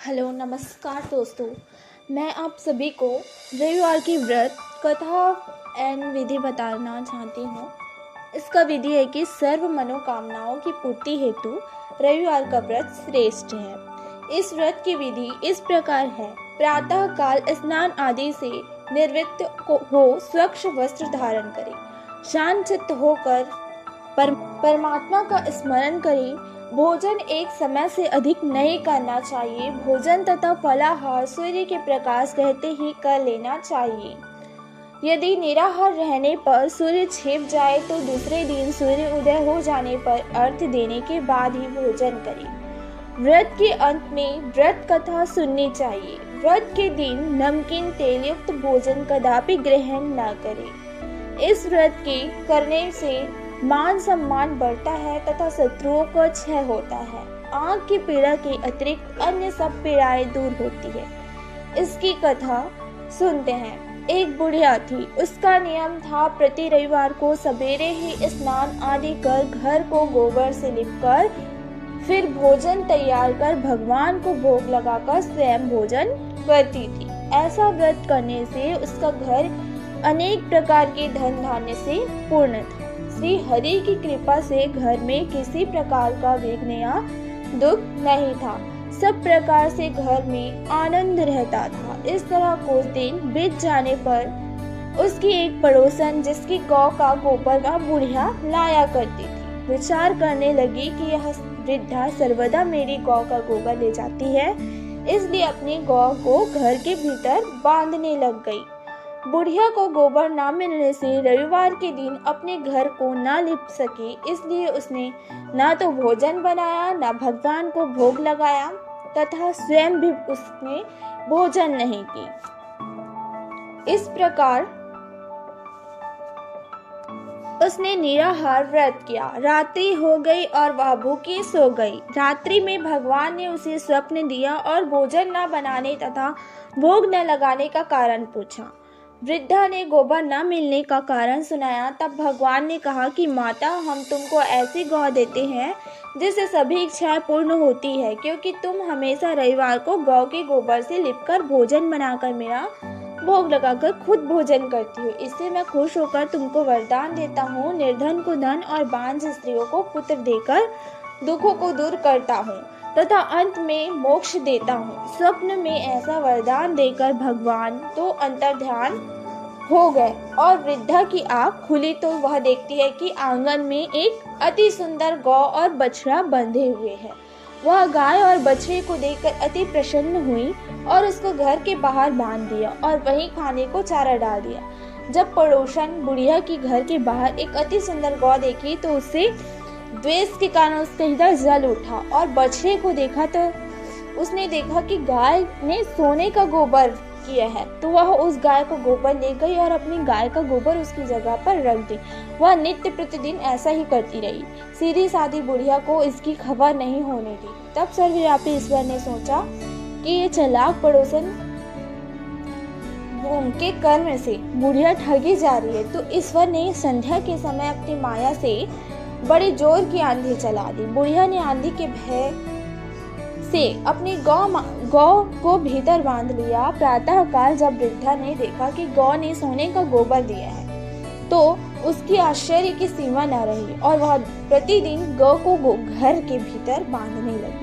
Hello नमस्कार दोस्तों। मैं आप सभी को रविवार की व्रत कथा एंड विधि बताना चाहती हूँ। इसका विधि है कि सर्व मनोकामनाओं की पूर्ति हेतु रविवार का व्रत श्रेष्ठ है। इस व्रत की विधि इस प्रकार है। प्रातः काल स्नान आदि से निवृत्त हो स्वच्छ वस्त्र धारण करें, शांत चित्त होकर परमात्मा का स्मरण करें। भोजन एक समय से अधिक नहीं करना चाहिए। भोजन तथा फलाहार सूर्य के प्रकाश रहते ही कर लेना चाहिए। यदि निराहार रहने पर सूर्य छिप जाए तो दूसरे दिन सूर्य उदय हो जाने पर अर्घ्य देने के बाद ही भोजन करें। व्रत के अंत में व्रत कथा सुननी चाहिए। व्रत के दिन नमकीन तेल युक्त भोजन कदापि ग्रहण न करें। इस व्रत के करने से मान सम्मान बढ़ता है तथा शत्रुओं का क्षय होता है। आंख की पीड़ा के अतिरिक्त अन्य सब पीड़ाएं दूर होती है। इसकी कथा सुनते हैं। एक बुढ़िया थी। उसका नियम था प्रति रविवार को सवेरे ही स्नान आदि कर घर को गोबर से लिपकर फिर भोजन तैयार कर भगवान को भोग लगाकर स्वयं भोजन करती थी। ऐसा व्रत करने से उसका घर अनेक प्रकार के धन धान्य से पूर्ण था। श्री हरि की कृपा से घर में किसी प्रकार का विघ्न या दुख नहीं था। सब प्रकार से घर में आनंद रहता था। इस तरह कुछ दिन बीत जाने पर उसकी एक पड़ोसन जिसकी गौ का गोबर वह बुढ़िया लाया करती थी, विचार करने लगी कि यह वृद्धा सर्वदा मेरी गौ का गोबर ले जाती है, इसलिए अपनी गौ को घर के भीतर बांधने लग गई। बुढ़िया को गोबर न मिलने से रविवार के दिन अपने घर को न लिप सकी, इसलिए उसने न तो भोजन बनाया न भगवान को भोग लगाया तथा स्वयं भी उसने भोजन नहीं की। इस प्रकार उसने निराहार व्रत किया। रात्रि हो गई और वह भूखी सो गई। रात्रि में भगवान ने उसे स्वप्न दिया और भोजन न बनाने तथा भोग न लगाने का कारण पूछा। वृद्धा ने गोबर न मिलने का कारण सुनाया। तब भगवान ने कहा कि माता, हम तुमको ऐसी गौ देते हैं जिससे सभी इच्छाएं पूर्ण होती है, क्योंकि तुम हमेशा रविवार को गौ के गोबर से लिपकर भोजन बनाकर मेरा भोग लगाकर खुद भोजन करती हो। इससे मैं खुश होकर तुमको वरदान देता हूँ। निर्धन को धन और बांझ स्त्रियों को पुत्र देकर दुखों को दूर करता हूँ तथा अंत में मोक्ष देता हूँ। स्वप्न में ऐसा वरदान देकर भगवान तो अंतर्ध्यान हो गए और वृद्धा की आँख खुली तो वह देखती है कि आंगन में एक अति सुंदर गौ और बछड़ा बंधे हुए है। वह गाय और बछड़े को देखकर अति प्रसन्न हुई और उसको घर के बाहर बांध दिया और वहीं खाने को चारा डाल दिया। जब पड़ोसन बुढ़िया की घर के बाहर एक अति सुंदर गौ देखी तो उससे द्वेष के कारण उसका हृदय जल उठा और बछड़े को देखा तो उसने देखा कि गाय ने सोने का गोबर किया है, तो वह उस गाय को गोबर ले गई और अपनी गाय का गोबर उसकी जगह पर रख दी। वह नित्य प्रतिदिन ऐसा ही करती रही। सीधी सादी बुढ़िया को इसकी खबर नहीं होने दी। तब सर्वव्यापी ईश्वर ने सोचा कि ये चालाक पड़ोसन उनके कर्म से बुढ़िया ठगी जा रही है, तो ईश्वर ने संध्या के समय अपनी माया से बड़ी जोर की आंधी चला दी। बुढ़िया ने आंधी के भय से अपनी गौ को भीतर बांध लिया। प्रातः काल जब वृद्धा ने देखा कि गौ ने सोने का गोबर दिया है तो उसकी आश्चर्य की सीमा न रही और वह प्रतिदिन गौ को घर के भीतर बांधने लगी।